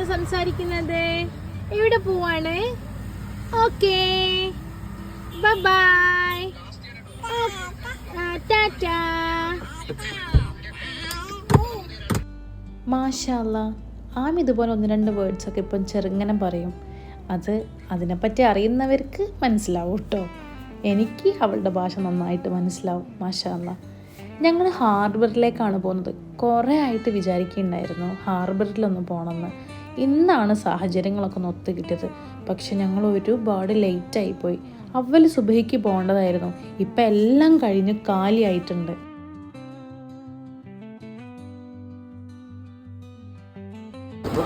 ഭാഷയാണ് സംസാരിക്കുന്നത്. എവിടെ പോവാണ്? Okay, bye. ടാറ്റാ. മാഷാ അല്ലാ, ആമി ഇതുപോലെ 1-2 വേർഡ്സൊക്കെ ഇപ്പം ചെറുങ്ങനെ പറയും. അതിനെപ്പറ്റി അറിയുന്നവർക്ക് മനസ്സിലാവും കേട്ടോ. എനിക്ക് അവളുടെ ഭാഷ നന്നായിട്ട് മനസ്സിലാവും. മാഷാ അല്ലാ. ഞങ്ങൾ ഹാർബറിലേക്കാണ് പോകുന്നത്. കുറേ ആയിട്ട് വിചാരിക്കുന്നുണ്ടായിരുന്നു ഹാർബറിലൊന്ന് പോകണമെന്ന്. ഇന്നാണ് സാഹചര്യങ്ങളൊക്കെ ഒന്ന് ഒത്തു കിട്ടിയത്. പക്ഷെ ഞങ്ങൾ ഒരുപാട് ലേറ്റായിപ്പോയി. അവല് സുബഹിക്ക് പോകേണ്ടതായിരുന്നു. ഇപ്പം എല്ലാം കഴിഞ്ഞ് കാലിയായിട്ടുണ്ട്.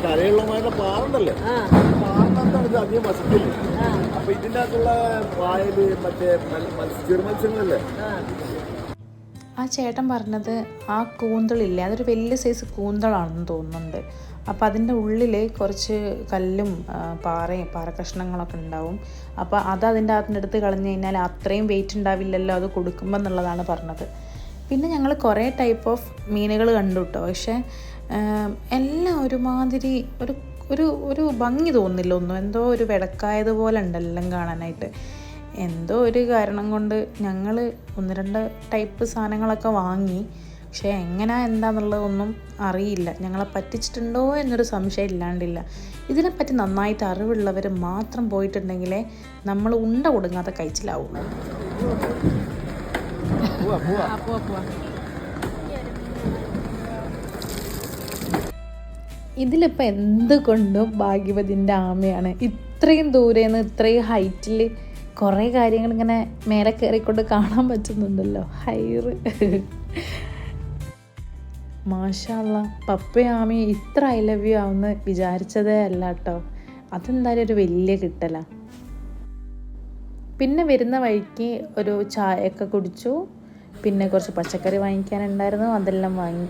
കരയുള്ളമാരുടെ പാറുണ്ടല്ലേ, അധികം വസത്തില്ല. അപ്പൊ ഇതിൻ്റെ അകത്തുള്ള പായല് മറ്റേ ചെറുമത്സ്യങ്ങളല്ലേ. ആ ചേട്ടൻ പറഞ്ഞത് ആ കൂന്തളില്ലേ, അതൊരു വലിയ സൈസ് കൂന്തളാണെന്ന് തോന്നുന്നുണ്ട്. അപ്പോൾ അതിൻ്റെ ഉള്ളിൽ കുറച്ച് കല്ലും പാറക്കഷ്ണങ്ങളൊക്കെ ഉണ്ടാവും. അപ്പോൾ അതിൻ്റെ അകത്തുനിന്ന് എടുത്ത് കളഞ്ഞു കഴിഞ്ഞാൽ അത്രയും വെയിറ്റ് ഉണ്ടാവില്ലല്ലോ അത് കൊടുക്കുമ്പോൾ എന്നുള്ളതാണ് പറഞ്ഞത്. പിന്നെ ഞങ്ങൾ കുറേ ടൈപ്പ് ഓഫ് മീനുകൾ കണ്ടു കേട്ടോ. പക്ഷേ എല്ലാം ഒരുമാതിരി ഒരു ഭംഗി തോന്നില്ല ഒന്നും. എന്തോ ഒരു വെടക്കായതുപോലെ ഉണ്ടെല്ലാം കാണാനായിട്ട്. എന്തോ ഒരു കാരണം കൊണ്ട് ഞങ്ങൾ 1-2 ടൈപ്പ് സാധനങ്ങളൊക്കെ വാങ്ങി. പക്ഷേ എന്താണെന്നുള്ളതൊന്നും അറിയില്ല. ഞങ്ങളെ പറ്റിച്ചിട്ടുണ്ടോ എന്നൊരു സംശയം ഇല്ലാണ്ടില്ല. ഇതിനെപ്പറ്റി നന്നായിട്ട് അറിവുള്ളവർ മാത്രം പോയിട്ടുണ്ടെങ്കിലേ നമ്മൾ ഉണ്ട കൊടുങ്ങാതെ കഴിച്ചിലാവും. ഇതിലിപ്പോൾ എന്തുകൊണ്ടും ഭാഗ്യവതിൻ്റെ ആമയാണ്. ഇത്രയും ദൂരേന്ന് ഇത്രയും ഹൈറ്റിൽ കുറേ കാര്യങ്ങൾ ഇങ്ങനെ മേലെ കയറിക്കൊണ്ട് കാണാൻ പറ്റുന്നുണ്ടല്ലോ. ഹൈറ് മാഷാ അല്ലാ. പപ്പയും ആമയും ഇത്ര ഐ ലവ് യു ആവുമെന്ന് വിചാരിച്ചതേ അല്ല കേട്ടോ. അതെന്തായാലും ഒരു വലിയ കിട്ടലാണ്. പിന്നെ വരുന്ന വഴിക്ക് ഒരു ചായയൊക്കെ കുടിച്ചു. പിന്നെ കുറച്ച് പച്ചക്കറി വാങ്ങിക്കാനുണ്ടായിരുന്നു, അതെല്ലാം വാങ്ങി.